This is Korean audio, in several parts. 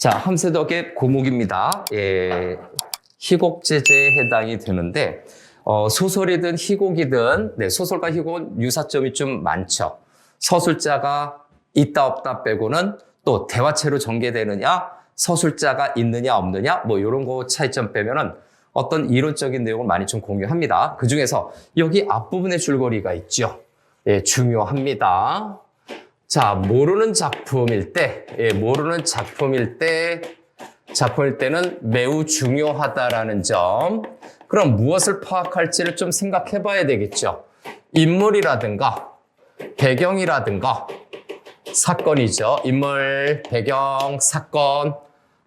자, 함세덕의 고목입니다. 예, 희곡제제에 해당이 되는데, 소설이든 희곡이든, 네, 소설과 희곡은 유사점이 좀 많죠. 서술자가 있다 없다 빼고는 또 대화체로 전개되느냐, 서술자가 있느냐 없느냐, 뭐 이런 거 차이점 빼면은 어떤 이론적인 내용을 많이 좀 공유합니다. 그 중에서 여기 앞부분에 줄거리가 있죠. 예, 중요합니다. 자, 모르는 작품일 때는 매우 중요하다라는 점. 그럼 무엇을 파악할지를 좀 생각해 봐야 되겠죠. 인물이라든가 배경이라든가 사건이죠. 인물, 배경, 사건,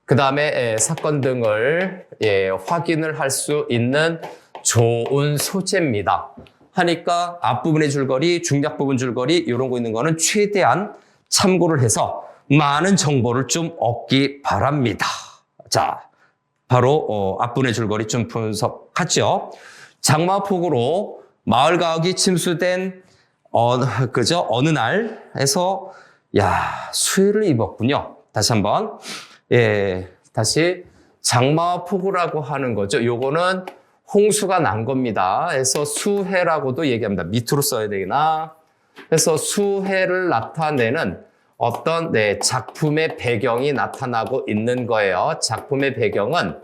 그 다음에 사건 등을 확인을 할 수 있는 좋은 소재입니다. 하니까 앞부분의 줄거리, 중략 부분 줄거리 이런 거 있는 거는 최대한 참고를 해서 많은 정보를 좀 얻기 바랍니다. 자, 바로 앞부분의 줄거리 좀 분석하죠. 장마폭우로 마을 가옥이 침수된 어느 날에서 수해를 입었군요. 다시 한번 다시 장마폭우라고 하는 거죠. 요거는 홍수가 난 겁니다. 그래서 수해라고도 얘기합니다. 밑으로 써야 되나? 그래서 수해를 나타내는 어떤 작품의 배경이 나타나고 있는 거예요. 작품의 배경은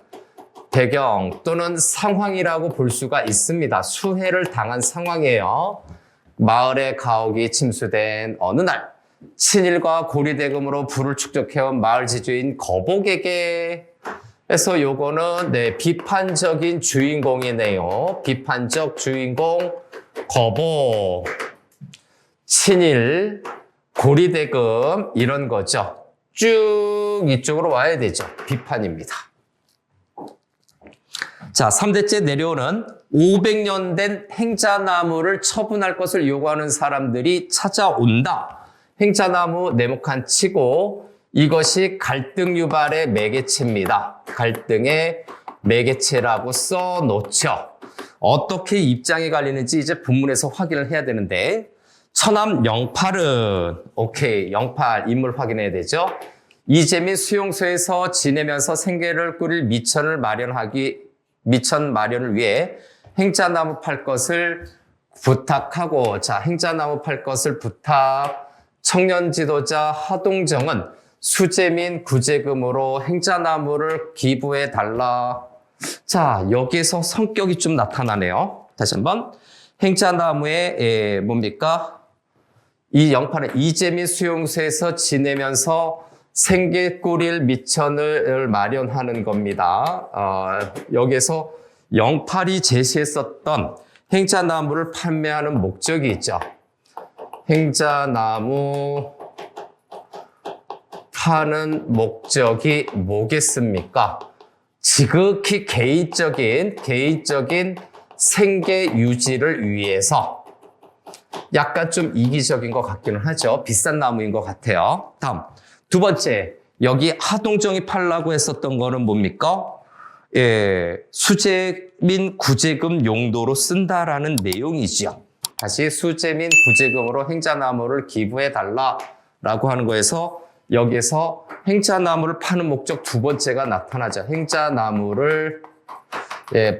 배경 또는 상황이라고 볼 수가 있습니다. 수해를 당한 상황이에요. 마을의 가옥이 침수된 어느 날 친일과 고리대금으로 부를 축적해온 마을 지주인 거복에게 그래서 요거는 비판적인 주인공이네요. 비판적 주인공 거복, 친일, 고리대금 이런 거죠. 쭉 이쪽으로 와야 되죠. 비판입니다. 자, 3대째 내려오는 500년 된 행자나무를 처분할 것을 요구하는 사람들이 찾아온다. 행자나무 네모칸 치고 이것이 갈등 유발의 매개체입니다. 갈등의 매개체라고 써놓죠. 어떻게 입장이 갈리는지 이제 본문에서 확인을 해야 되는데 처남 영팔은 영팔 인물 확인해야 되죠. 이재민 수용소에서 지내면서 생계를 꾸릴 미천 마련을 위해 행자나무 팔 것을 부탁하고 행자나무 팔 것을 부탁 청년 지도자 하동정은 수재민 구제금으로 행자나무를 기부해 달라. 자, 여기에서 성격이 좀 나타나네요. 다시 한번. 행자나무에 이 영팔은 이재민 수용소에서 지내면서 생계 꾸릴 미천을 마련하는 겁니다. 여기에서 영팔이 제시했었던 행자나무를 판매하는 목적이 있죠. 행자나무 파는 목적이 뭐겠습니까? 지극히 개인적인 생계 유지를 위해서 약간 좀 이기적인 것 같기는 하죠. 비싼 나무인 것 같아요. 다음, 두 번째, 여기 하동정이 팔라고 했었던 거는 뭡니까? 수재민 구제금 용도로 쓴다라는 내용이죠. 다시 수재민 구제금으로 행자나무를 기부해 달라라고 하는 거에서 여기에서 행자나무를 파는 목적 두 번째가 나타나죠. 행자나무를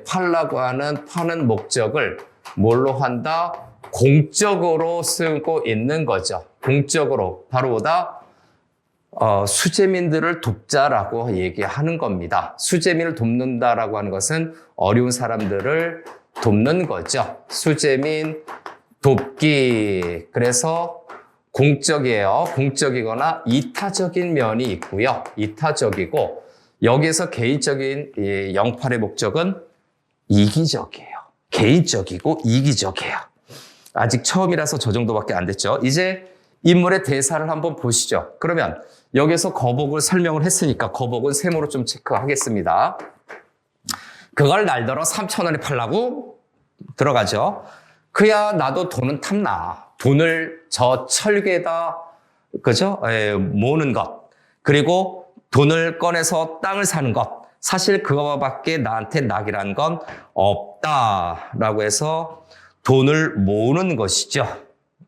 팔라고 하는 파는 목적을 뭘로 한다? 공적으로 쓰고 있는 거죠. 공적으로 바로 보다 수재민들을 돕자라고 얘기하는 겁니다. 수재민을 돕는다라고 하는 것은 어려운 사람들을 돕는 거죠. 수재민 돕기. 그래서 공적이에요. 공적이거나 이타적인 면이 있고요. 이타적이고 여기에서 개인적인 영팔의 목적은 이기적이에요. 개인적이고 이기적이에요. 아직 처음이라서 저 정도밖에 안 됐죠. 이제 인물의 대사를 한번 보시죠. 그러면 여기서 거복을 설명을 했으니까 거복은 세모로 좀 체크하겠습니다. 그걸 날더러 3,000원에 팔라고 들어가죠. 그야 나도 돈은 탐나. 돈을 저 철괴에다 모으는 것. 그리고 돈을 꺼내서 땅을 사는 것. 사실 그거밖에 나한테 낙이란 건 없다라고 해서 돈을 모으는 것이죠.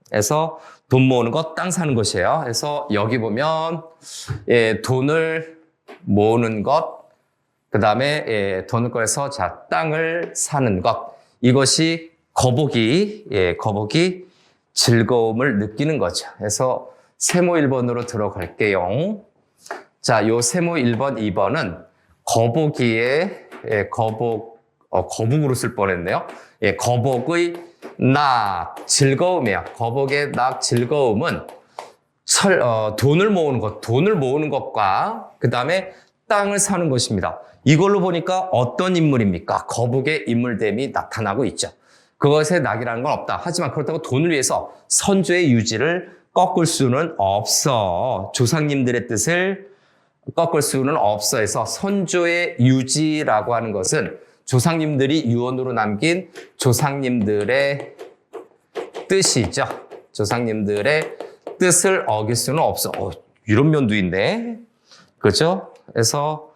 그래서 돈 모으는 것, 땅 사는 것이에요. 그래서 여기 보면 돈을 모으는 것, 그 다음에 돈을 꺼내서 자 땅을 사는 것, 이것이 거북이 즐거움을 느끼는 거죠. 그래서 세모 1번으로 들어갈게요. 자, 요 세모 1번, 2번은 거북이의 거북으로 쓸 뻔했네요. 거북의 낙 즐거움이야. 거북의 낙 즐거움은 돈을 모으는 것과 그 다음에 땅을 사는 것입니다. 이걸로 보니까 어떤 인물입니까? 거북의 인물됨이 나타나고 있죠. 그것에 낙이라는 건 없다. 하지만 그렇다고 돈을 위해서 선조의 유지를 꺾을 수는 없어. 조상님들의 뜻을 꺾을 수는 없어 해서 선조의 유지라고 하는 것은 조상님들이 유언으로 남긴 조상님들의 뜻이죠. 조상님들의 뜻을 어길 수는 없어. 이런 면도 있네. 그죠? 그래서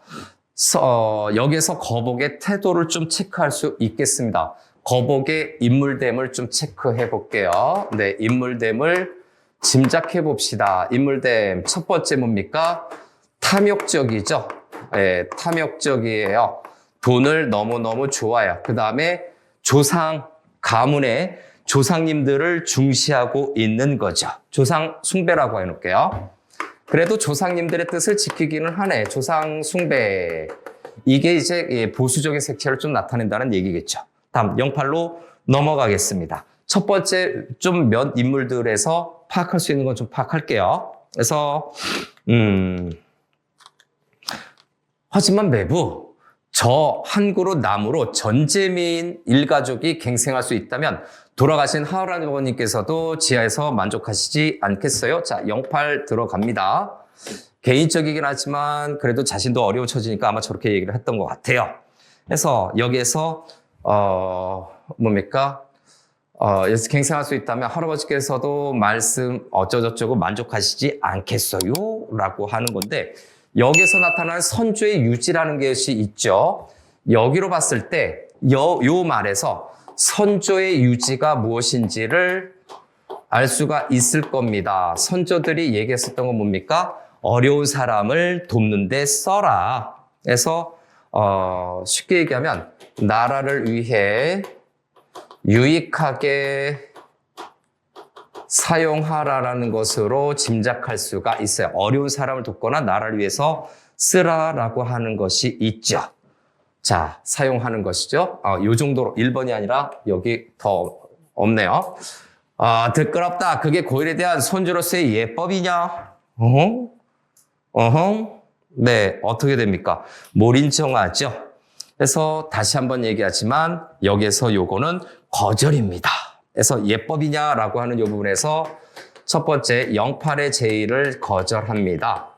여기에서 거북의 태도를 좀 체크할 수 있겠습니다. 거북의 인물됨을 좀 체크해 볼게요. 네, 인물됨을 짐작해 봅시다. 인물됨 첫 번째 뭡니까? 탐욕적이죠. 네, 탐욕적이에요. 돈을 너무너무 좋아해요. 그 다음에 가문의 조상님들을 중시하고 있는 거죠. 조상 숭배라고 해놓을게요. 그래도 조상님들의 뜻을 지키기는 하네. 조상 숭배. 이게 이제 보수적인 색채를 좀 나타낸다는 얘기겠죠. 다음 08로 넘어가겠습니다. 첫 번째 좀 몇 인물들에서 파악할 수 있는 건 좀 파악할게요. 그래서 하지만 매부 저 한 그루 나무로 전재민 일가족이 갱생할 수 있다면 돌아가신 하을아버님께서도 지하에서 만족하시지 않겠어요? 자, 08 들어갑니다. 개인적이긴 하지만 그래도 자신도 어려워 처지니까 아마 저렇게 얘기를 했던 것 같아요. 그래서 여기에서 여기서 갱생할 수 있다면 할아버지께서도 말씀 어쩌저쩌고 만족하시지 않겠어요? 라고 하는 건데 여기서 나타나는 선조의 유지라는 것이 있죠. 여기로 봤을 때 요 말에서 선조의 유지가 무엇인지를 알 수가 있을 겁니다. 선조들이 얘기했었던 건 뭡니까? 어려운 사람을 돕는 데 써라. 그래서 쉽게 얘기하면 나라를 위해 유익하게 사용하라라는 것으로 짐작할 수가 있어요. 어려운 사람을 돕거나 나라를 위해서 쓰라라고 하는 것이 있죠. 자, 사용하는 것이죠. 요 정도로 1번이 아니라 여기 더 없네요. 들끄럽다. 그게 고일에 대한 손주로서의 예법이냐? 네, 어떻게 됩니까? 몰인정하죠. 그래서 다시 한번 얘기하지만 여기에서 요거는 거절입니다. 그래서 예법이냐라고 하는 이 부분에서 첫 번째 08의 제의를 거절합니다.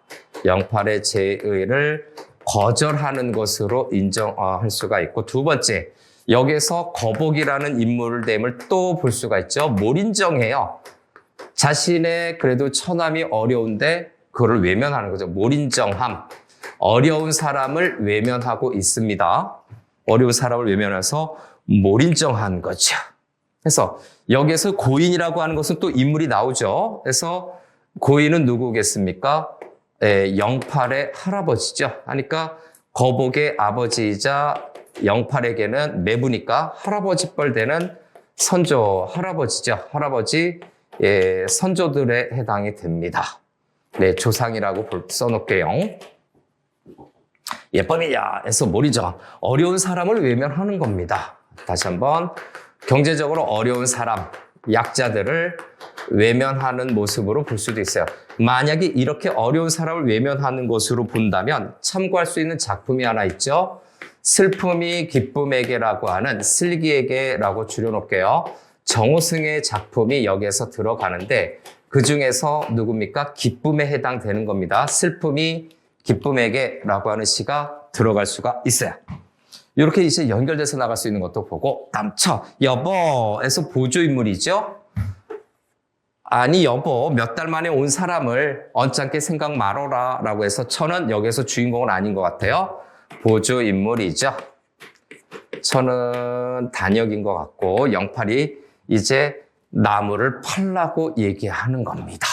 08의 제의를 거절하는 것으로 인정할 수가 있고 두 번째 여기에서 거북이라는 인물됨을 또 볼 수가 있죠. 몰인정해요. 자신의 그래도 처남이 어려운데 그거를 외면하는 거죠. 몰인정함. 어려운 사람을 외면하고 있습니다. 어려운 사람을 외면해서 몰인정한 거죠. 그래서 여기에서 고인이라고 하는 것은 또 인물이 나오죠. 그래서 고인은 누구겠습니까? 08의 할아버지죠. 그러니까 거북의 아버지이자 08에게는 매부니까 할아버지 뻘 되는 선조 할아버지죠. 할아버지 선조들에 해당이 됩니다. 네, 조상이라고 써놓을게요. 예법이냐 해서 몰이죠. 어려운 사람을 외면하는 겁니다. 다시 한번 경제적으로 어려운 사람, 약자들을 외면하는 모습으로 볼 수도 있어요. 만약에 이렇게 어려운 사람을 외면하는 것으로 본다면 참고할 수 있는 작품이 하나 있죠. 슬픔이 기쁨에게라고 하는 슬기에게라고 줄여놓을게요. 정호승의 작품이 여기에서 들어가는데 그 중에서 누굽니까? 기쁨에 해당되는 겁니다. 슬픔이 기쁨에게라고 하는 시가 들어갈 수가 있어요. 이렇게 이제 연결돼서 나갈 수 있는 것도 보고 남처, 여보에서 보조인물이죠. 아니 여보 몇 달 만에 온 사람을 언짢게 생각 말어라 라고 해서 처는 여기서 주인공은 아닌 것 같아요. 보조인물이죠. 처는 단역인 것 같고 08이 이제 나무를 팔라고 얘기하는 겁니다.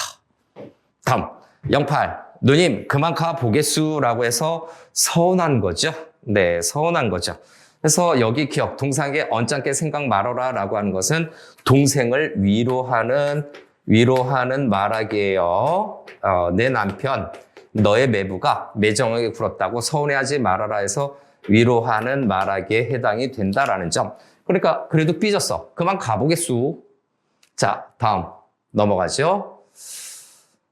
다음 08 누님 그만 가 보겠수라고 해서 서운한 거죠. 네, 서운한 거죠. 그래서 여기 기억, 동상에 언짢게 생각 말어라라고 하는 것은 동생을 위로하는 말하기예요. 내 남편, 너의 매부가 매정하게 굴었다고 서운해하지 말아라 해서 위로하는 말하기에 해당이 된다라는 점. 그러니까 그래도 삐졌어. 그만 가보겠수. 자, 다음 넘어가죠.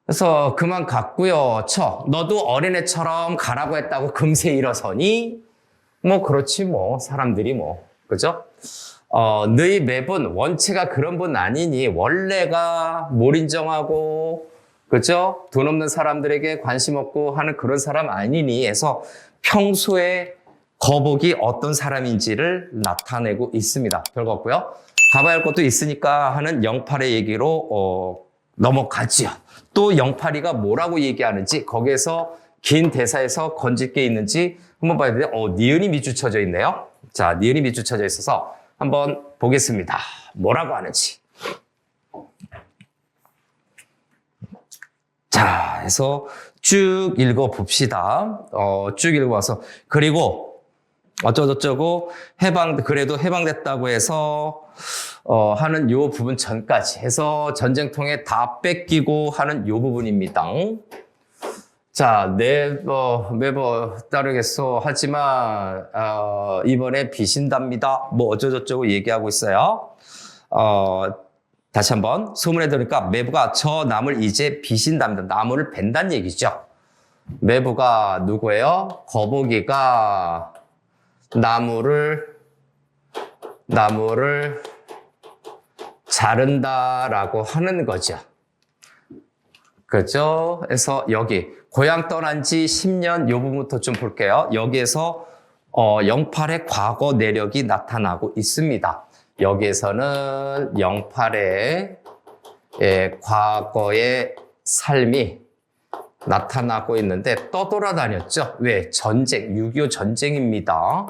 그래서 그만 갔고요. 너도 어린애처럼 가라고 했다고 금세 일어서니? 뭐 그렇지 뭐 사람들이 뭐 그죠? 너희 매분 원체가 그런 분 아니니 원래가 몰인정하고 그죠? 돈 없는 사람들에게 관심 없고 하는 그런 사람 아니니 해서 평소에 거북이 어떤 사람인지를 나타내고 있습니다. 별거 없고요. 가봐야 할 것도 있으니까 하는 영팔의 얘기로 넘어가지요. 또 영팔이가 뭐라고 얘기하는지 거기에서 긴 대사에서 건질 게 있는지 한번 봐야 돼요. 니은이 밑줄쳐져 있네요. 자, 니은이 밑줄쳐져 있어서 한번 보겠습니다. 뭐라고 하는지. 자, 해서 쭉 읽어봅시다. 쭉 읽어봐서. 그리고 어쩌고저쩌고 그래도 해방됐다고 해서 하는 요 부분 전까지 해서 전쟁통에 다 뺏기고 하는 요 부분입니다. 자, 매번 따르겠소. 하지만 이번에 비신답니다. 뭐 어쩌고저쩌고 얘기하고 있어요. 다시 한번 소문에 들으니까 매부가 저 나무를 이제 비신답니다. 나무를 벤다는 얘기죠. 매부가 누구예요? 거북이가 나무를 자른다라고 하는 거죠. 그죠? 그래서 여기 고향 떠난 지 10년 요 부분부터 좀 볼게요. 여기에서 영팔의 과거 내력이 나타나고 있습니다. 여기에서는 영팔의 과거의 삶이 나타나고 있는데 떠돌아다녔죠. 왜? 전쟁, 6.25 전쟁입니다.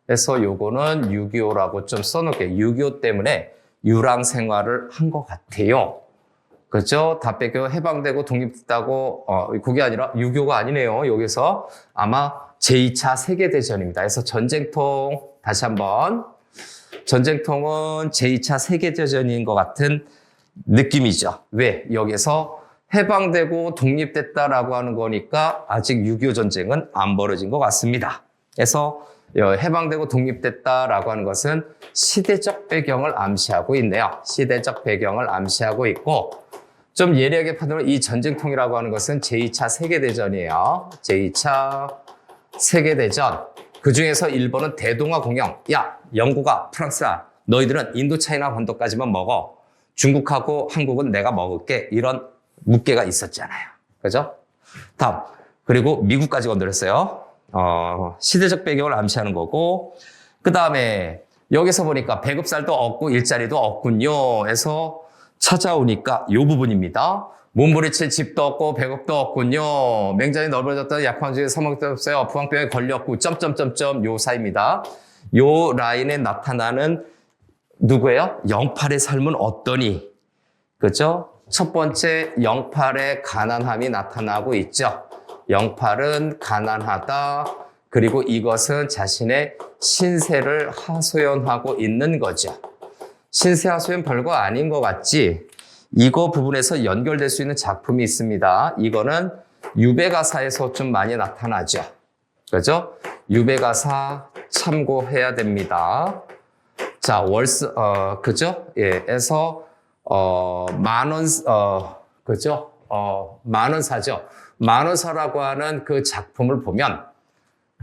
그래서 요거는 6.25라고 좀 써놓을게요. 6.25 때문에 유랑 생활을 한 것 같아요. 그죠? 다 뺏겨 해방되고 독립됐다고, 그게 아니라 6.25가 아니네요. 여기서 아마 제2차 세계대전입니다. 그래서 전쟁통, 다시 한번. 전쟁통은 제2차 세계대전인 것 같은 느낌이죠. 왜? 여기서 해방되고 독립됐다라고 하는 거니까 아직 6.25 전쟁은 안 벌어진 것 같습니다. 그래서 해방되고 독립됐다라고 하는 것은 시대적 배경을 암시하고 있네요. 시대적 배경을 암시하고 있고 좀 예리하게 판단하면 이 전쟁통이라고 하는 것은 제2차 세계대전이에요. 제2차 세계대전. 그중에서 일본은 대동아 공영. 야, 영국아, 프랑스야, 너희들은 인도차이나 반도까지만 먹어. 중국하고 한국은 내가 먹을게. 이런 묵계가 있었잖아요. 그죠? 다음. 그리고 미국까지 건드렸어요. 시대적 배경을 암시하는 거고. 그 다음에 여기서 보니까 배급살도 없고 일자리도 없군요. 해서 찾아오니까 요 부분입니다. 몸부리칠 집도 없고 배급도 없군요. 맹장이 넓어졌다는 약황지에 사망도 없어요. 부항병에 걸렸고 점점점점 요 사이입니다. 요 라인에 나타나는 누구예요? 영팔의 삶은 어떠니? 그죠? 첫 번째 영팔의 가난함이 나타나고 있죠. 영팔은 가난하다. 그리고 이것은 자신의 신세를 하소연하고 있는 거죠. 신세 하소연 별거 아닌 것 같지? 이거 부분에서 연결될 수 있는 작품이 있습니다. 이거는 유배가사에서 좀 많이 나타나죠. 그죠? 유배가사 참고해야 됩니다. 자, 그죠? 예, 에서, 그죠? 만원사죠. 만원사라고 하는 그 작품을 보면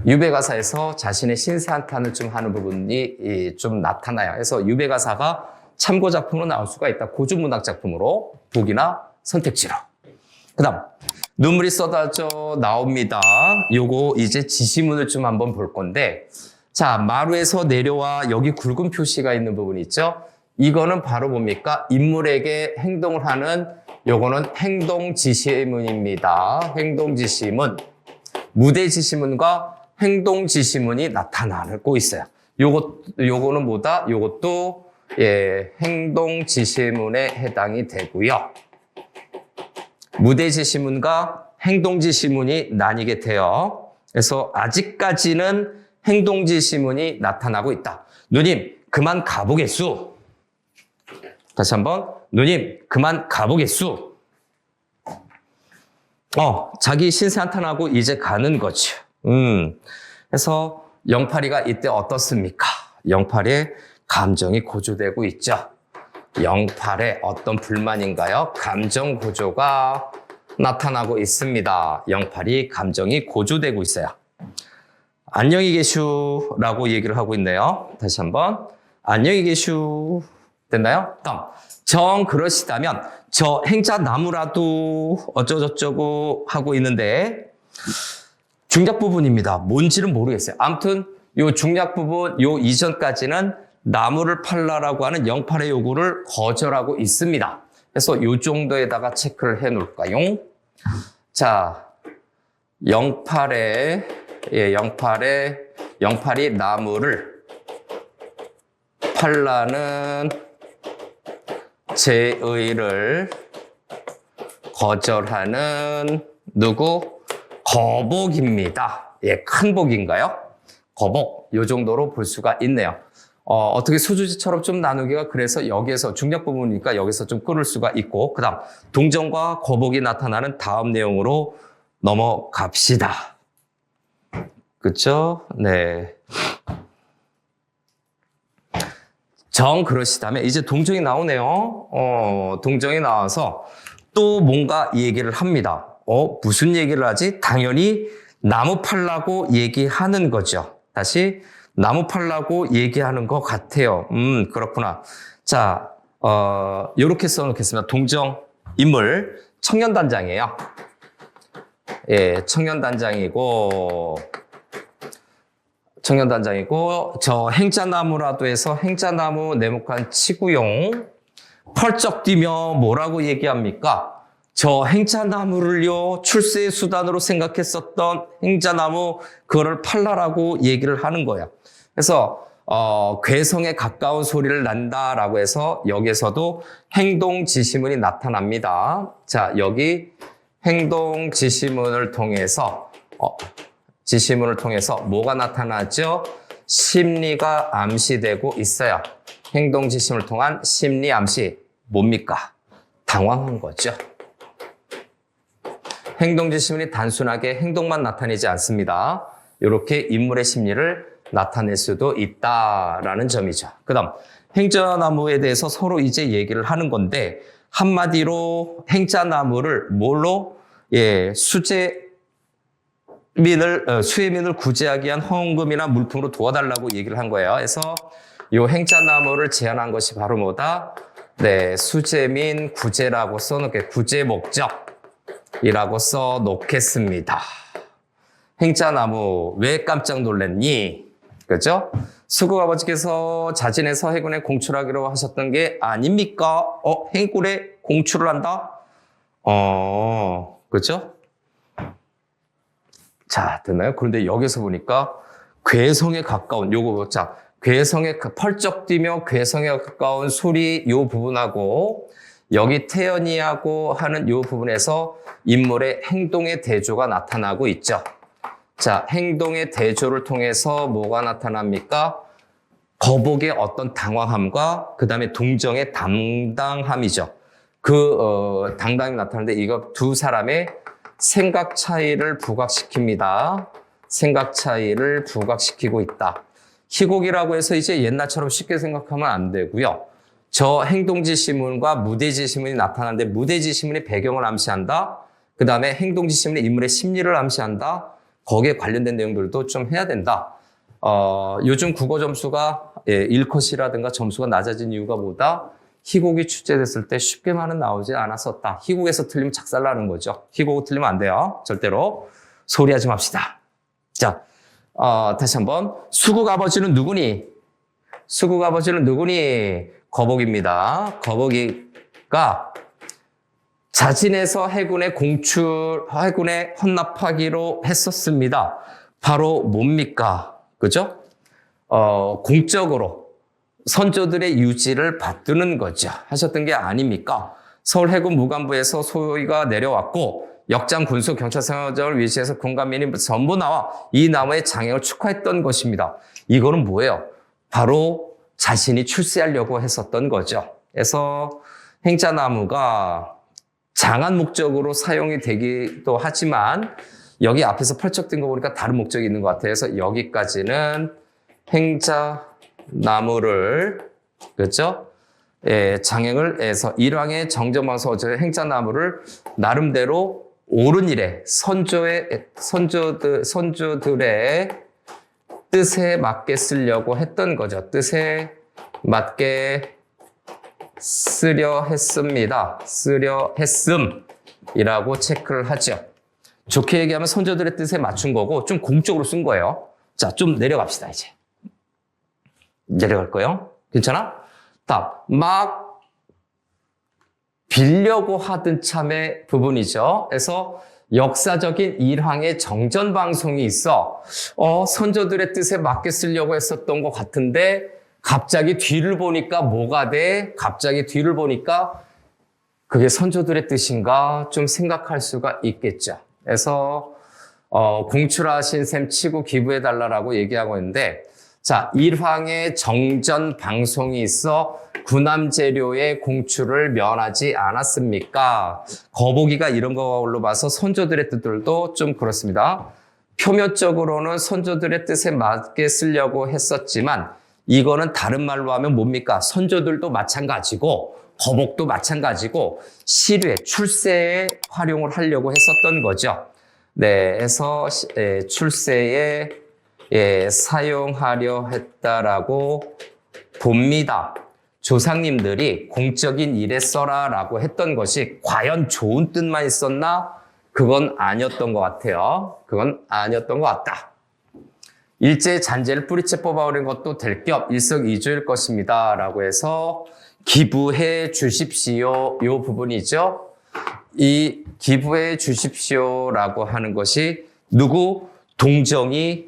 유배가사에서 자신의 신세한탄을 좀 하는 부분이 좀 나타나요. 그래서 유배가사가 참고 작품으로 나올 수가 있다. 고전문학 작품으로 보기나 선택지로. 그 다음 눈물이 쏟아져 나옵니다. 요거 이제 지시문을 좀 한번 볼 건데 자, 마루에서 내려와 여기 굵은 표시가 있는 부분이 있죠. 이거는 바로 뭡니까? 인물에게 행동을 하는 요거는 행동 지시문입니다. 행동 지시문. 무대 지시문과 행동 지시문이 나타나고 있어요. 요거는 뭐다? 요것도 행동 지시문에 해당이 되고요. 무대 지시문과 행동지시문이 나뉘게 돼요. 그래서 아직까지는 행동지시문이 나타나고 있다. 누님, 그만 가보겠수. 다시 한번, 누님, 그만 가보겠수. 자기 신세 한탄하고 이제 가는 거죠. 그래서 영팔이가 이때 어떻습니까? 영팔이의 감정이 고조되고 있죠. 영팔의 어떤 불만인가요? 감정 고조가 나타나고 있습니다. 영팔이 감정이 고조되고 있어요. 안녕히 계슈라고 얘기를 하고 있네요. 다시 한번 안녕히 계슈. 됐나요? 다음 정 그러시다면 저 행자 나무라도 어쩌고저쩌고 하고 있는데 중략 부분입니다. 뭔지는 모르겠어요. 아무튼 요 중략 부분 요 이전까지는 나무를 팔라라고 하는 영팔의 요구를 거절하고 있습니다. 그래서 요 정도에다가 체크를 해 놓을까요? 자, 영팔이 나무를 팔라는 제의를 거절하는 누구? 거복입니다. 큰 복인가요? 거복, 요 정도로 볼 수가 있네요. 어떻게 수주지처럼 좀 나누기가 그래서 여기에서 중략 부분이니까 여기서 좀 끊을 수가 있고, 그 다음 동정과 거복이 나타나는 다음 내용으로 넘어갑시다. 그쵸? 네. 정 그러시다면 이제 동정이 나오네요. 동정이 나와서 또 뭔가 얘기를 합니다. 무슨 얘기를 하지? 당연히 나무 팔라고 얘기하는 거죠. 다시 나무 팔라고 얘기하는 것 같아요. 그렇구나. 자, 요렇게 써놓겠습니다. 동정 인물 청년단장이에요. 예, 청년단장이고 저 행자나무라도 해서 행자나무 네모칸 치구용 펄쩍 뛰며 뭐라고 얘기합니까? 저 행자나무를요 출세의 수단으로 생각했었던 행자나무 그거를 팔라라고 얘기를 하는 거예요. 그래서 괴성에 가까운 소리를 난다라고 해서 여기에서도 행동지시문이 나타납니다. 자, 여기 행동지시문을 통해서 뭐가 나타나죠? 심리가 암시되고 있어요. 행동지시문을 통한 심리 암시 뭡니까? 당황한 거죠. 행동지시문이 단순하게 행동만 나타내지 않습니다. 이렇게 인물의 심리를 나타낼 수도 있다라는 점이죠. 그 다음 행자나무에 대해서 서로 이제 얘기를 하는 건데 한마디로 행자나무를 뭘로? 수혜민을 구제하기 위한 헌금이나 물품으로 도와달라고 얘기를 한 거예요. 그래서 이 행자나무를 제안한 것이 바로 뭐다? 네, 수재민 구제라고 써놓게 구제 목적이라고 써놓겠습니다. 행자나무 왜 깜짝 놀랐니? 그죠? 수국 아버지께서 자진해서 해군에 공출하기로 하셨던 게 아닙니까? 해군에 공출을 한다? 그죠? 자, 됐나요? 그런데 여기서 보니까 괴성에 가까운 요거 자, 괴성에 펄쩍 뛰며 괴성에 가까운 소리 요 부분하고 여기 태연이하고 하는 요 부분에서 인물의 행동의 대조가 나타나고 있죠. 자, 행동의 대조를 통해서 뭐가 나타납니까? 거복의 어떤 당황함과 그 다음에 동정의 당당함이죠. 당당함이 나타나는데 이거 두 사람의 생각 차이를 부각시킵니다. 생각 차이를 부각시키고 있다. 희곡이라고 해서 이제 옛날처럼 쉽게 생각하면 안 되고요. 저 행동지시문과 무대지시문이 나타나는데 무대지시문의 배경을 암시한다. 그 다음에 행동지시문의 인물의 심리를 암시한다. 거기에 관련된 내용들도 좀 해야 된다. 요즘 국어 점수가 1컷이라든가 점수가 낮아진 이유가 뭐다? 희곡이 출제됐을 때 쉽게만은 나오지 않았었다. 희곡에서 틀리면 작살나는 거죠. 희곡 틀리면 안 돼요. 절대로. 소리하지 맙시다. 자, 다시 한번. 수국 아버지는 누구니? 수국 아버지는 누구니? 거복입니다. 거복이가 자진해서 해군에 헌납하기로 했었습니다. 바로 뭡니까? 그죠? 공적으로 선조들의 유지를 받드는 거죠. 하셨던 게 아닙니까? 서울 해군 무관부에서 소위가 내려왔고 역장 군수 경찰서장을 위시해서 군관민이 전부 나와 이 나무의 장행을 축하했던 것입니다. 이거는 뭐예요? 바로 자신이 출세하려고 했었던 거죠. 그래서 행자나무가 장한 목적으로 사용이 되기도 하지만 여기 앞에서 펼쳐진 거 보니까 다른 목적이 있는 것 같아요. 그래서 여기까지는 행자나무를, 그렇죠? 예, 장행을 해서 일왕의 정점와서 행자나무를 나름대로 옳은 일에 선조들의 뜻에 맞게 쓰려고 했던 거죠. 뜻에 맞게 쓰려 했습니다. 쓰려 했음이라고 체크를 하죠. 좋게 얘기하면 선조들의 뜻에 맞춘 거고 좀 공적으로 쓴 거예요. 자, 좀 내려갑시다, 이제. 내려갈 거예요. 괜찮아? 답. 막 빌려고 하던 참의 부분이죠. 그래서 역사적인 일황의 정전방송이 있어. 선조들의 뜻에 맞게 쓰려고 했었던 것 같은데 갑자기 뒤를 보니까 뭐가 돼? 갑자기 뒤를 보니까 그게 선조들의 뜻인가? 좀 생각할 수가 있겠죠. 그래서 공출하신 셈 치고 기부해달라고 얘기하고 있는데 자, 일황의 정전 방송이 있어 군함재료의 공출을 면하지 않았습니까? 거북이가 이런 걸로 봐서 선조들의 뜻들도 좀 그렇습니다. 표면적으로는 선조들의 뜻에 맞게 쓰려고 했었지만 이거는 다른 말로 하면 뭡니까? 선조들도 마찬가지고 거북도 마찬가지고 시류에 출세에 활용을 하려고 했었던 거죠. 네, 해서 출세에 사용하려 했다라고 봅니다. 조상님들이 공적인 일에 써라라고 했던 것이 과연 좋은 뜻만 있었나? 그건 아니었던 것 같아요. 그건 아니었던 것 같다. 일제의 잔재를 뿌리째 뽑아버린 것도 될 겸 일석이조일 것입니다. 라고 해서 기부해 주십시오. 요 부분이죠. 이 기부해 주십시오라고 하는 것이 누구? 동정의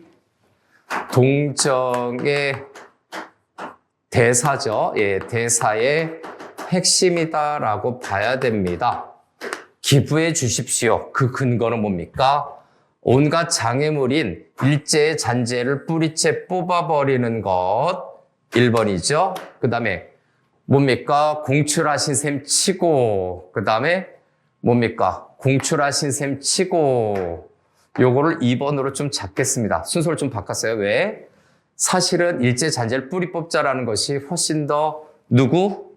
대사죠. 예, 대사의 핵심이다라고 봐야 됩니다. 기부해 주십시오. 그 근거는 뭡니까? 온갖 장애물인 일제의 잔재를 뿌리채 뽑아버리는 것 1번이죠. 그 다음에 뭡니까? 공출하신 셈 치고 그 다음에 뭡니까? 공출하신 셈 치고 요거를 2번으로 좀 잡겠습니다. 순서를 좀 바꿨어요. 왜? 사실은 일제 잔재를 뿌리 뽑자라는 것이 훨씬 더 누구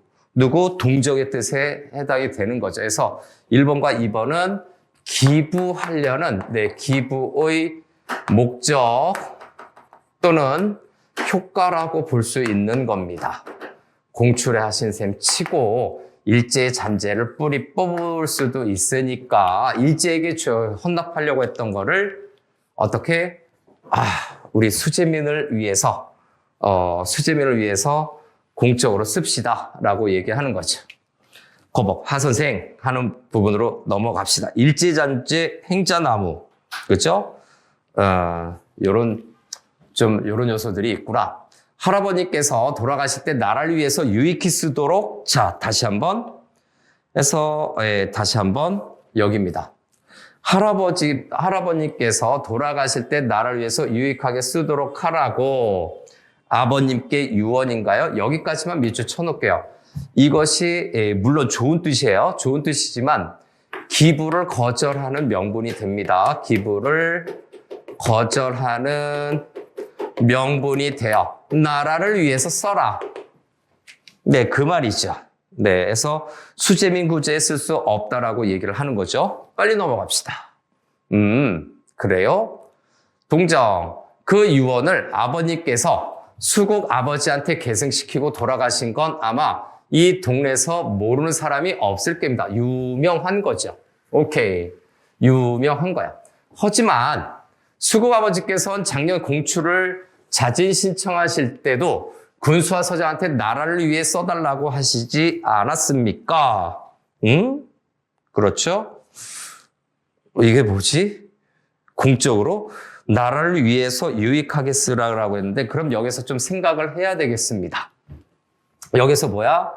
동정의 뜻에 해당이 되는 거죠. 그래서 1번과 2번은 기부하려는 기부의 목적 또는 효과라고 볼 수 있는 겁니다. 공출에 하신 셈 치고 일제의 잔재를 뿌리 뽑을 수도 있으니까 일제에게 헌납하려고 했던 거를 어떻게 우리 수재민을 위해서 공적으로 씁시다라고 얘기하는 거죠. 거북 하선생 하는 부분으로 넘어갑시다. 일제잔재 행자나무 그렇죠? 요런 요소들이 있구나. 할아버님께서 돌아가실 때 나라를 위해서 유익히 쓰도록 자 다시 한번 해서 다시 한번 여기입니다. 할아버님께서 돌아가실 때 나라를 위해서 유익하게 쓰도록 하라고 아버님께 유언인가요? 여기까지만 밑줄 쳐놓을게요. 이것이 물론 좋은 뜻이에요. 좋은 뜻이지만 기부를 거절하는 명분이 됩니다. 기부를 거절하는 명분이 되어 나라를 위해서 써라. 네, 그 말이죠. 네, 그래서 수재민 구제에 쓸 수 없다라고 얘기를 하는 거죠. 빨리 넘어갑시다. 그래요? 동정, 그 유언을 아버님께서 수국 아버지한테 계승시키고 돌아가신 건 아마 이 동네에서 모르는 사람이 없을 겁니다. 유명한 거죠. 오케이. 유명한 거야. 하지만 수국 아버지께서는 작년 공출을 자진 신청하실 때도 군수와 서장한테 나라를 위해 써달라고 하시지 않았습니까? 응? 그렇죠? 이게 뭐지? 공적으로 나라를 위해서 유익하게 쓰라고 했는데 그럼 여기서 좀 생각을 해야 되겠습니다. 여기서 뭐야?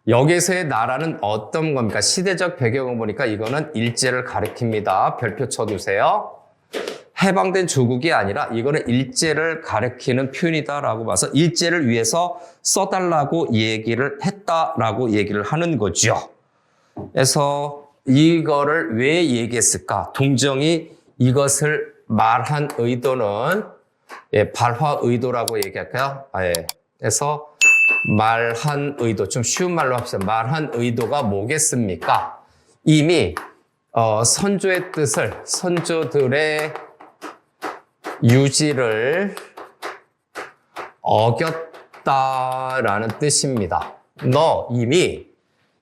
여기서의 나라는 어떤 겁니까? 시대적 배경을 보니까 이거는 일제를 가리킵니다. 별표 쳐두세요. 해방된 조국이 아니라 이거는 일제를 가리키는 표현이다라고 봐서 일제를 위해서 써달라고 얘기를 했다라고 얘기를 하는 거죠. 그래서 이거를 왜 얘기했을까? 동정이 이것을 말한 의도는 발화 의도라고 얘기할까요? 그래서 말한 의도, 좀 쉬운 말로 합시다. 말한 의도가 뭐겠습니까? 이미 선조의 뜻을, 선조들의 유지를 어겼다라는 뜻입니다. 너 이미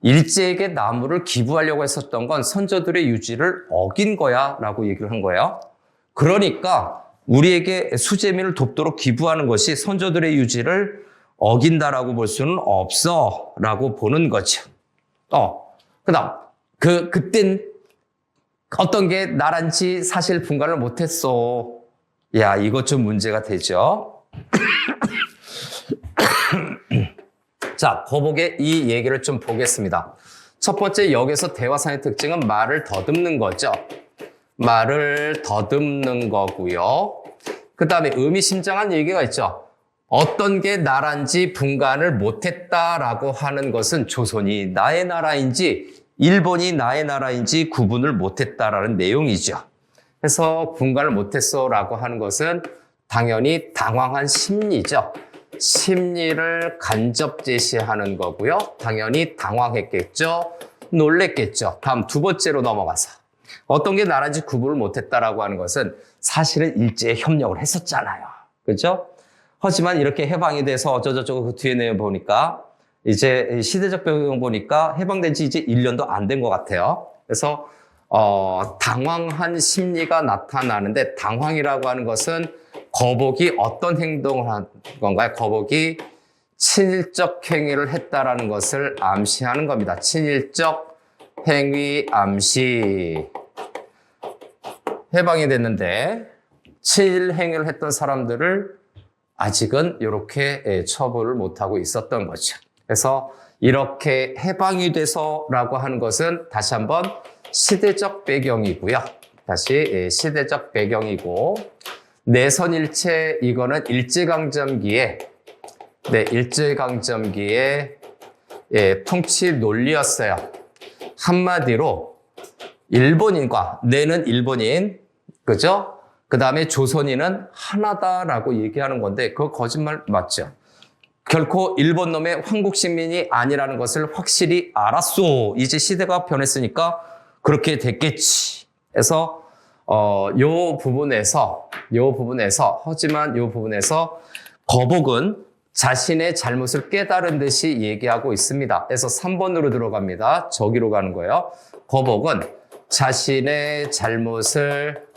일제에게 나무를 기부하려고 했었던 건 선조들의 유지를 어긴 거야 라고 얘기를 한 거예요. 그러니까 우리에게 수재민을 돕도록 기부하는 것이 선조들의 유지를 어긴다라고 볼 수는 없어 라고 보는 거죠. 그 다음 그땐 어떤 게 나란지 사실 분간을 못했어. 야, 이것 좀 문제가 되죠. 자, 거복의 이 얘기를 좀 보겠습니다. 첫 번째, 여기서 대화상의 특징은 말을 더듬는 거죠. 말을 더듬는 거고요. 그 다음에 의미심장한 얘기가 있죠. 어떤 게 나라인지 분간을 못했다라고 하는 것은 조선이 나의 나라인지 일본이 나의 나라인지 구분을 못했다라는 내용이죠. 그래서 분간을 못했어라고 하는 것은 당연히 당황한 심리죠. 심리를 간접 제시하는 거고요. 당연히 당황했겠죠. 놀랬겠죠. 다음 두 번째로 넘어가서 어떤 게 나라인지 구분을 못했다라고 하는 것은 사실은 일제에 협력을 했었잖아요. 그렇죠? 하지만 이렇게 해방이 돼서 어쩌고저쩌고 그 뒤에 내용 보니까 이제 시대적 배경 보니까 해방된 지 이제 1년도 안 된 것 같아요. 그래서 당황한 심리가 나타나는데 당황이라고 하는 것은 거복이 어떤 행동을 한 건가요? 거복이 친일적 행위를 했다라는 것을 암시하는 겁니다. 친일적 행위 암시. 해방이 됐는데 친일 행위를 했던 사람들을 아직은 이렇게 처벌을 못하고 있었던 거죠. 그래서 이렇게 해방이 돼서라고 하는 것은 다시 한번 시대적 배경이고요. 다시 시대적 배경이고 내선일체 이거는 일제강점기에 일제강점기에 통치 논리였어요. 한마디로 일본인과 내는 일본인, 그죠? 그 다음에 조선인은 하나다라고 얘기하는 건데 그거 거짓말 맞죠? 결코 일본 놈의 황국 식민이 아니라는 것을 확실히 알았소. 이제 시대가 변했으니까 그렇게 됐겠지. 그래서 요 부분에서 하지만 요 부분에서 거복은 자신의 잘못을 깨달은 듯이 얘기하고 있습니다. 그래서 3번으로 들어갑니다. 저기로 가는 거예요. 거복은 자신의 잘못을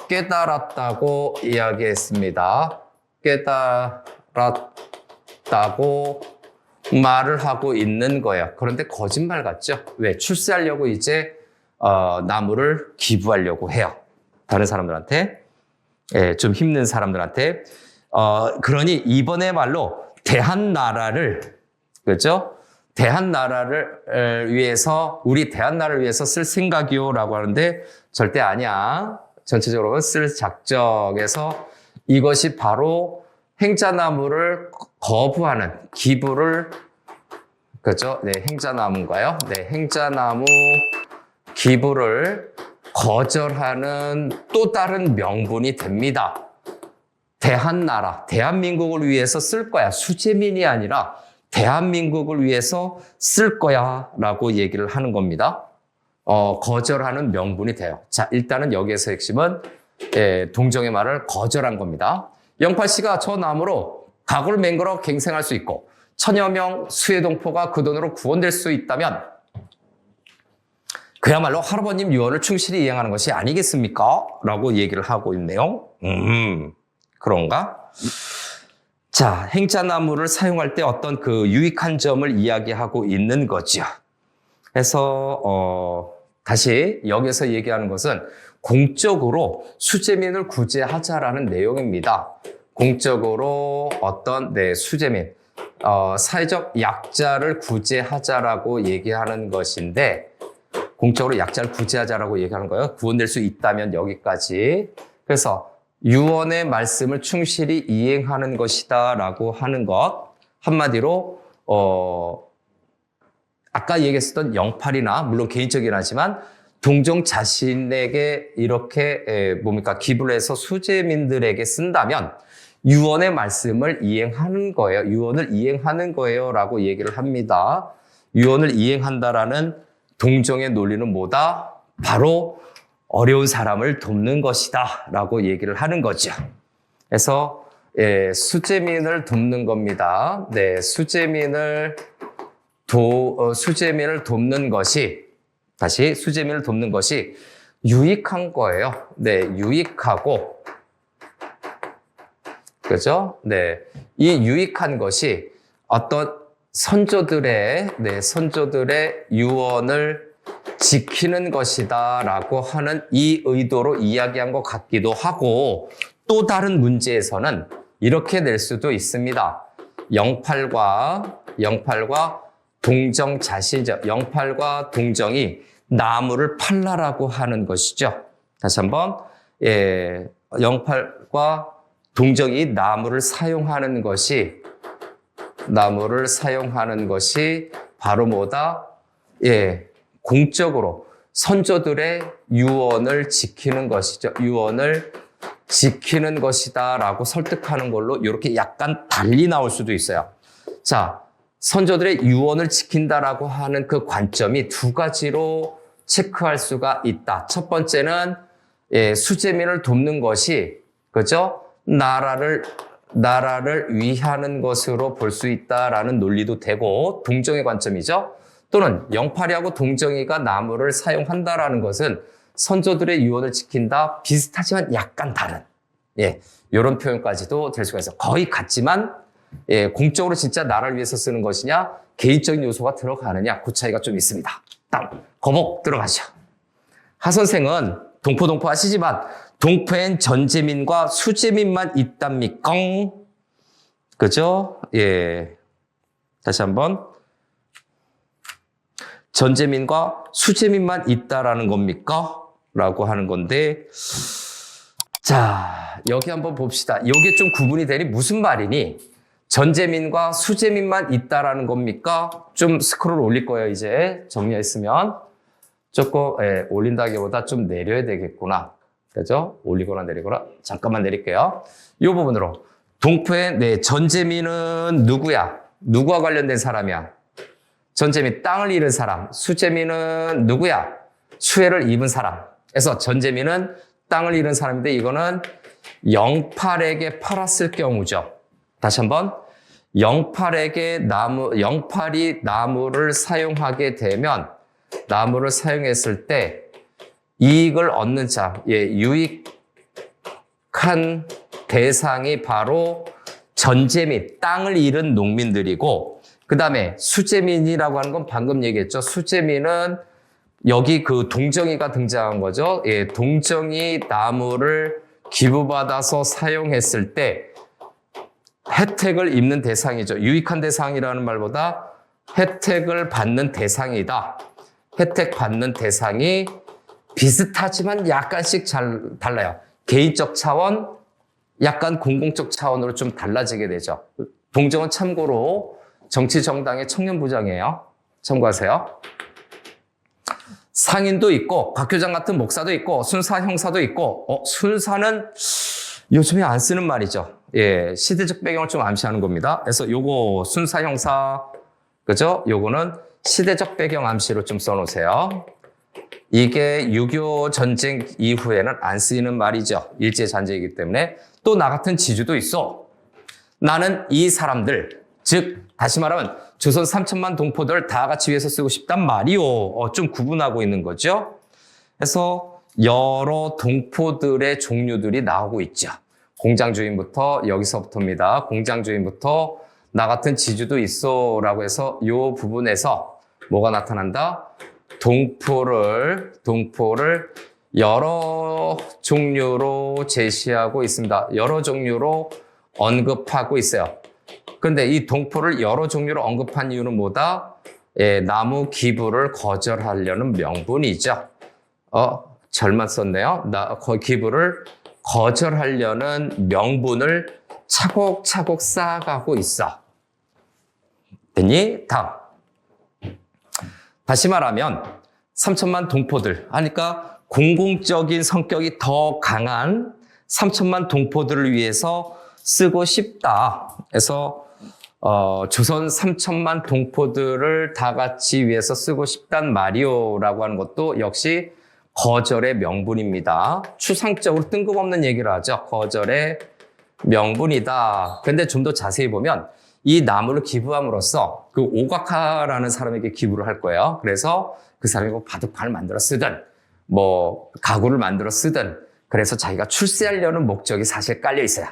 깨달았다고 이야기했습니다. 깨달았다고 말을 하고 있는 거예요. 그런데 거짓말 같죠? 왜? 출세하려고 이제 나무를 기부하려고 해요. 다른 사람들한테, 좀 힘든 사람들한테. 그러니 이번에 말로 대한나라를, 그렇죠? 대한나라를 위해서, 우리 대한나라를 위해서 쓸 생각이요라고 하는데 절대 아니야. 전체적으로 쓸 작정에서 이것이 바로 행자나무를 거부하는 기부를, 그렇죠? 네, 행자나무인가요? 네, 행자나무 기부를 거절하는 또 다른 명분이 됩니다. 대한나라, 대한민국을 위해서 쓸 거야. 수재민이 아니라 대한민국을 위해서 쓸 거야 라고 얘기를 하는 겁니다. 거절하는 명분이 돼요. 자, 일단은 여기에서 핵심은 동정의 말을 거절한 겁니다. 영팔 씨가 저 나무로 가구를 맹글어 갱생할 수 있고 천여 명 수해동포가 그 돈으로 구원될 수 있다면 그야말로 할아버님 유언을 충실히 이행하는 것이 아니겠습니까? 라고 얘기를 하고 있네요. 그런가? 자, 행자나무를 사용할 때 어떤 그 유익한 점을 이야기하고 있는 거죠. 그래서 다시 여기서 얘기하는 것은 공적으로 수재민을 구제하자라는 내용입니다. 공적으로 어떤 수재민, 사회적 약자를 구제하자라고 얘기하는 것인데 공적으로 약자를 구제하자라고 얘기하는 거예요. 구원될 수 있다면 여기까지. 그래서 유언의 말씀을 충실히 이행하는 것이다라고 하는 것. 한마디로 아까 얘기했었던 영팔이나 물론 개인적이긴 하지만 동정 자신에게 이렇게 기부를 해서 수재민들에게 쓴다면 유언의 말씀을 이행하는 거예요. 유언을 이행하는 거예요라고 얘기를 합니다. 유언을 이행한다라는 동정의 논리는 뭐다? 바로 어려운 사람을 돕는 것이다라고 얘기를 하는 거죠. 그래서 수재민을 돕는 겁니다. 네, 수재민을 돕는 것이 수재민을 돕는 것이 유익한 거예요. 네, 유익하고 그죠? 네. 이 유익한 것이 어떤 선조들의 유언을 지키는 것이다라고 하는 이 의도로 이야기한 것 같기도 하고 또 다른 문제에서는 이렇게 낼 수도 있습니다. 영팔과 동정 자신적, 영팔과 동정이 나무를 팔라라고 하는 것이죠. 다시 한번, 영팔과 동정이 나무를 사용하는 것이 바로 뭐다? 공적으로 선조들의 유언을 지키는 것이죠. 유언을 지키는 것이다라고 설득하는 걸로 이렇게 약간 달리 나올 수도 있어요. 자, 선조들의 유언을 지킨다라고 하는 그 관점이 두 가지로 체크할 수가 있다. 첫 번째는 수재민을 돕는 것이 그죠? 나라를 위하는 것으로 볼 수 있다라는 논리도 되고 동정의 관점이죠. 또는 영팔이하고 동정이가 나무를 사용한다라는 것은 선조들의 유언을 지킨다 비슷하지만 약간 다른 이런 표현까지도 될 수가 있어요. 거의 같지만 공적으로 진짜 나라를 위해서 쓰는 것이냐 개인적인 요소가 들어가느냐 그 차이가 좀 있습니다. 다음 거목 들어가시죠. 하 선생은 동포 하시지만 동포엔 전제민과 수제민만 있답니까? 그죠? 다시 한번. 전제민과 수제민만 있다라는 겁니까? 라고 하는 건데, 자, 여기 한번 봅시다. 이게 좀 구분이 되니 무슨 말이니? 전제민과 수제민만 있다라는 겁니까? 좀 스크롤 올릴 거예요, 이제. 정리했으면. 조금, 올린다기보다 좀 내려야 되겠구나. 그죠? 올리거나 내리거나. 잠깐만 내릴게요. 이 부분으로. 동포의, 전제민은 누구야? 누구와 관련된 사람이야? 전제민, 땅을 잃은 사람. 수제민은 누구야? 수혜를 입은 사람. 그래서 전제민은 땅을 잃은 사람인데 이거는 영팔에게 팔았을 경우죠. 다시 한번. 영팔이 나무를 사용하게 되면 나무를 사용했을 때 이익을 얻는 자, 유익한 대상이 바로 전제민, 땅을 잃은 농민들이고 그 다음에 수제민이라고 하는 건 방금 얘기했죠. 수제민은 여기 그 동정이가 등장한 거죠. 동정이 나무를 기부받아서 사용했을 때 혜택을 입는 대상이죠. 유익한 대상이라는 말보다 혜택을 받는 대상이다. 혜택 받는 대상이 비슷하지만 약간씩 달라요. 개인적 차원, 약간 공공적 차원으로 좀 달라지게 되죠. 동정은 참고로 정치정당의 청년부장이에요. 참고하세요. 상인도 있고 곽교장 같은 목사도 있고 순사 형사도 있고 순사는 요즘에 안 쓰는 말이죠. 시대적 배경을 좀 암시하는 겁니다. 그래서 요거 순사 형사 그죠? 요거는 시대적 배경 암시로 좀 써놓으세요. 이게 6.25 전쟁 이후에는 안 쓰이는 말이죠. 일제잔재이기 때문에. 또 나 같은 지주도 있어. 나는 이 사람들, 즉 다시 말하면 조선 3천만 동포들 다 같이 위해서 쓰고 싶단 말이요. 좀 구분하고 있는 거죠. 그래서 여러 동포들의 종류들이 나오고 있죠. 공장주인부터 여기서부터입니다. 공장주인부터 나 같은 지주도 있어 라고 해서 이 부분에서 뭐가 나타난다? 동포를 여러 종류로 제시하고 있습니다. 여러 종류로 언급하고 있어요. 근데 이 동포를 여러 종류로 언급한 이유는 뭐다? 나무 기부를 거절하려는 명분이죠. 절만 썼네요. 기부를 거절하려는 명분을 차곡차곡 쌓아가고 있어. 됐니? 다음. 다시 말하면 3천만 동포들, 그러니까 공공적인 성격이 더 강한 3천만 동포들을 위해서 쓰고 싶다. 그래서 조선 3천만 동포들을 다 같이 위해서 쓰고 싶단 말이오라고 하는 것도 역시 거절의 명분입니다. 추상적으로 뜬금없는 얘기를 하죠. 거절의 명분이다. 근데 좀 더 자세히 보면 이 나무를 기부함으로써 그 오각하라는 사람에게 기부를 할 거예요. 그래서 그 사람이 뭐 바둑판을 만들어 쓰든 뭐 가구를 만들어 쓰든 그래서 자기가 출세하려는 목적이 사실 깔려 있어요.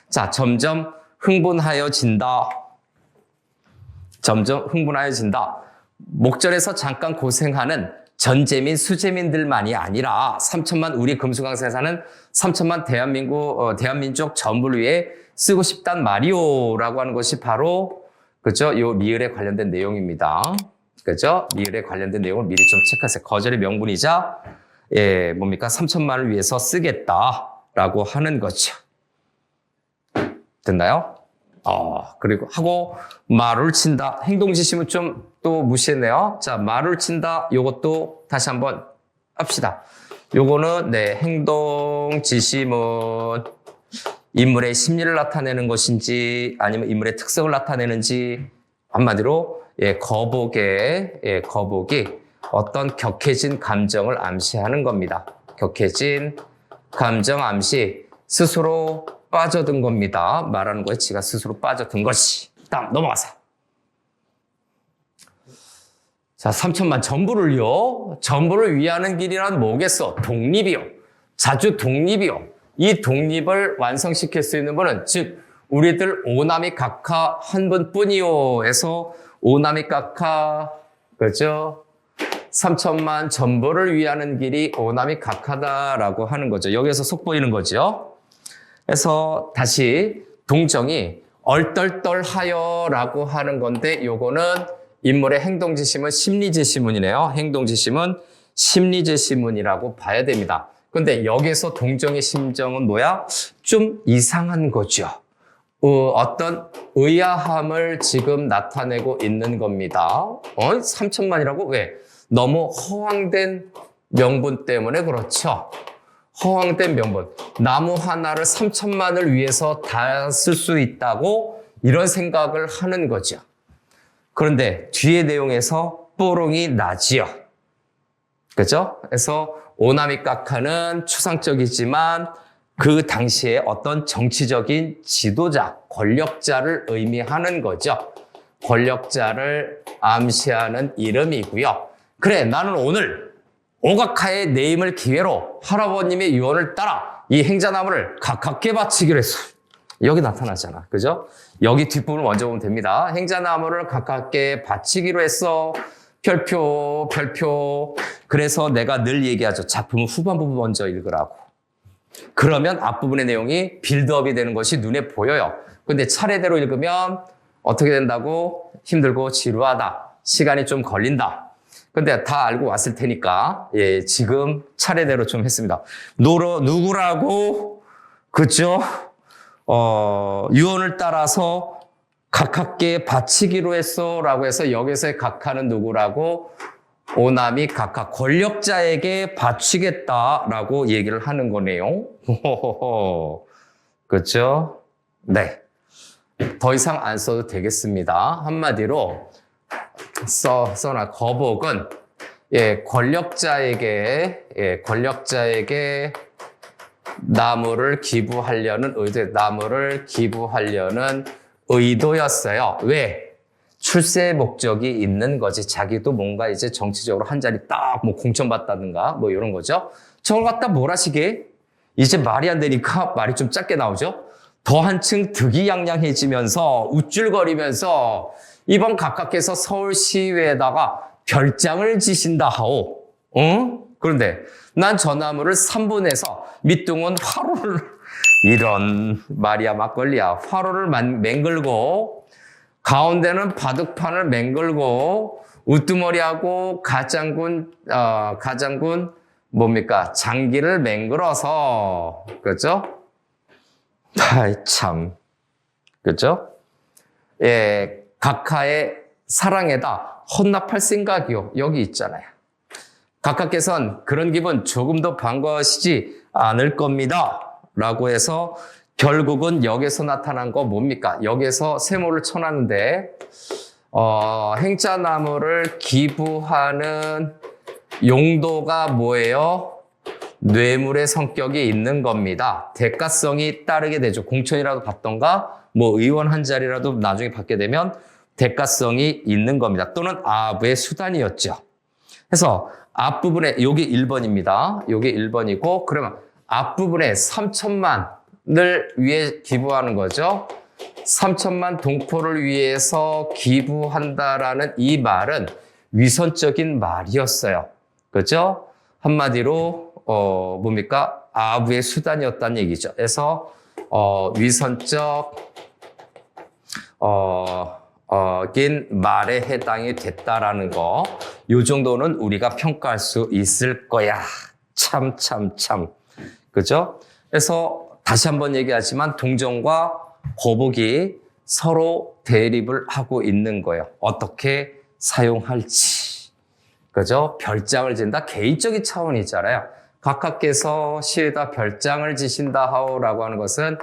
자, 점점 흥분하여진다. 점점 흥분하여진다. 목절에서 잠깐 고생하는 전재민, 수재민들만이 아니라 3천만 우리 금수강사에 사는 3천만 대한민족 전부를 위해 쓰고 싶단 말이오라고 하는 것이 바로 그죠? 요 리을에 관련된 내용입니다. 그죠? 리을에 관련된 내용을 미리 좀 체크하세요. 거절의 명분이자 뭡니까? 3천만을 위해서 쓰겠다라고 하는 거죠. 됐나요? 그리고 하고 말을 친다. 행동지심은 좀 또 무시했네요. 자, 말을 친다. 요것도 다시 한번 합시다. 요거는 행동지심은 인물의 심리를 나타내는 것인지 아니면 인물의 특성을 나타내는지 한마디로 거복이 어떤 격해진 감정을 암시하는 겁니다. 격해진 감정 암시, 스스로 빠져든 겁니다. 말하는 거에 지가 스스로 빠져든 것이. 다음 넘어가세요. 자, 3천만 전부를 위하는 길이란 뭐겠어? 독립이요. 자주 독립이요. 이 독립을 완성시킬 수 있는 분은 즉 우리들 오나미 각하 한 분뿐이요 해서 오나미 각하 그죠? 3천만 전부를 위하는 길이 오나미 각하다라고 하는 거죠. 여기에서 속보이는 거죠. 그래서 다시 동정이 얼떨떨하여라고 하는 건데 요거는 인물의 행동지심은 심리지시문이네요. 행동지심은 심리지시문이라고 봐야 됩니다. 근데 여기서 동정의 심정은 뭐야? 좀 이상한 거죠. 어떤 의아함을 지금 나타내고 있는 겁니다. 3천만이라고? 왜? 너무 허황된 명분 때문에 그렇죠. 허황된 명분. 나무 하나를 3천만을 위해서 다 쓸 수 있다고 이런 생각을 하는 거죠. 그런데 뒤에 내용에서 뽀롱이 나지요. 그죠? 그래서 오나미 각하는 추상적이지만 그 당시에 어떤 정치적인 지도자, 권력자를 의미하는 거죠. 권력자를 암시하는 이름이고요. 그래, 나는 오늘 오각하의 내임을 기회로 할아버님의 유언을 따라 이 행자나무를 가깝게 바치기로 했어. 여기 나타나잖아. 그죠? 여기 뒷부분을 먼저 보면 됩니다. 행자나무를 가깝게 바치기로 했어. 별표. 그래서 내가 늘 얘기하죠. 작품은 후반부분 먼저 읽으라고. 그러면 앞부분의 내용이 빌드업이 되는 것이 눈에 보여요. 근데 차례대로 읽으면 어떻게 된다고? 힘들고 지루하다. 시간이 좀 걸린다. 근데 다 알고 왔을 테니까 지금 차례대로 좀 했습니다. 누구라고? 그죠? 유언을 따라서 가깝게 바치기로 했어 라고 해서 여기서의 각하는 누구라고? 오나미 각하 권력자에게 바치겠다라고 얘기를 하는 거네요. 그렇죠? 네. 더 이상 안 써도 되겠습니다. 한마디로 써나 거복은 권력자에게 나무를 기부하려는 의도였어요. 왜? 출세 목적이 있는 거지. 자기도 뭔가 이제 정치적으로 한 자리 딱 뭐 공천받다든가 뭐 이런 거죠. 저걸 갖다 뭘 하시게? 이제 말이 안 되니까 말이 좀 짧게 나오죠. 더 한층 득이양양해지면서 우쭐거리면서 이번 각하께서 서울시의회에다가 별장을 지신다 하오. 그런데 난 저 나무를 3분에서 밑둥은 이런 말이야 막걸리야. 화로를 맹글고 가운데는 바둑판을 맹글고 우두머리하고 가장군 뭡니까? 장기를 맹글어서 그죠? 아이 참 그죠? 예, 각하의 사랑에다 헌납할 생각이요. 여기 있잖아요. 각하께서는 그런 기분 조금도 반가워하시지 않을 겁니다. 라고 해서 결국은 역에서 나타난 거 뭡니까? 역에서 세모를 쳐놨는데 행자나무를 기부하는 용도가 뭐예요? 뇌물의 성격이 있는 겁니다. 대가성이 따르게 되죠. 공천이라도 받던가 뭐 의원 한 자리라도 나중에 받게 되면 대가성이 있는 겁니다. 또는 아부의 수단이었죠. 그래서 앞부분에 여기 1번입니다. 여기 1번이고 그러면 앞부분에 3천만을 위해 기부하는 거죠. 3천만 동포를 위해서 기부한다라는 이 말은 위선적인 말이었어요. 그렇죠? 한마디로 뭡니까? 아부의 수단이었다는 얘기죠. 그래서 위선적 긴 말에 해당이 됐다라는 거, 요 정도는 우리가 평가할 수 있을 거야. 참. 그죠? 그래서 다시 한번 얘기하지만 동정과 거북이 서로 대립을 하고 있는 거예요. 어떻게 사용할지. 그죠? 별장을 진다. 개인적인 차원이잖아요. 각하께서 시에다 별장을 지신다 하오라고 하는 것은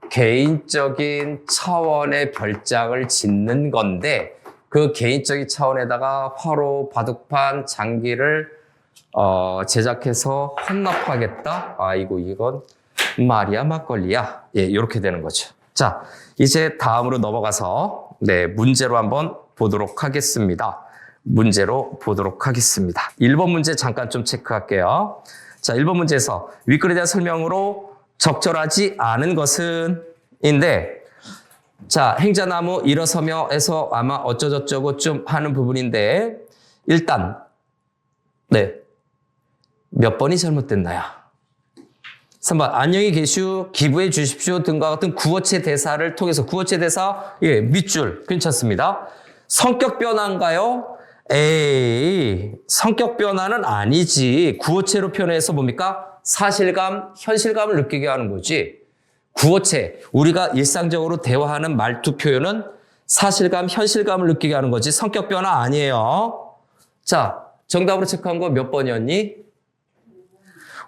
개인적인 차원의 별장을 짓는 건데 그 개인적인 차원에다가 화로, 바둑판, 장기를 제작해서 헌납하겠다? 아이고 이건 말이야 막걸리야. 예, 이렇게 되는 거죠. 자, 이제 다음으로 넘어가서 문제로 한번 보도록 하겠습니다. 1번 문제 잠깐 좀 체크할게요. 자, 1번 문제에서 윗글에 대한 설명으로 적절하지 않은 것은 인데 자, 행자나무 일어서며 해서 아마 어쩌저쩌고 좀 하는 부분인데 일단 몇 번이 잘못됐나요? 3번 안녕히 계슈, 기부해 주십시오 등과 같은 구어체 대사를 통해서 구어체 대사 밑줄 괜찮습니다. 성격 변화인가요? 에이, 성격 변화는 아니지. 구어체로 표현해서 뭡니까? 사실감, 현실감을 느끼게 하는 거지. 구어체, 우리가 일상적으로 대화하는 말투 표현은 사실감, 현실감을 느끼게 하는 거지. 성격 변화 아니에요. 자, 정답으로 체크한 거 몇 번이었니?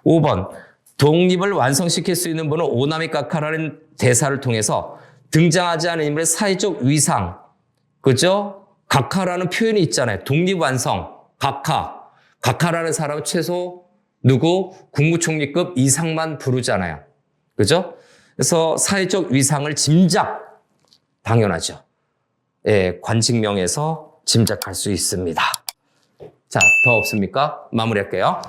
5번. 독립을 완성시킬 수 있는 분은 오나미 카카라는 대사를 통해서 등장하지 않은 인물의 사회적 위상, 그죠? 각하라는 표현이 있잖아요. 독립완성, 각하. 각하라는 사람은 최소 누구? 국무총리급 이상만 부르잖아요. 그죠? 그래서 사회적 위상을 짐작, 당연하죠. 예, 관직명에서 짐작할 수 있습니다. 자, 더 없습니까? 마무리할게요.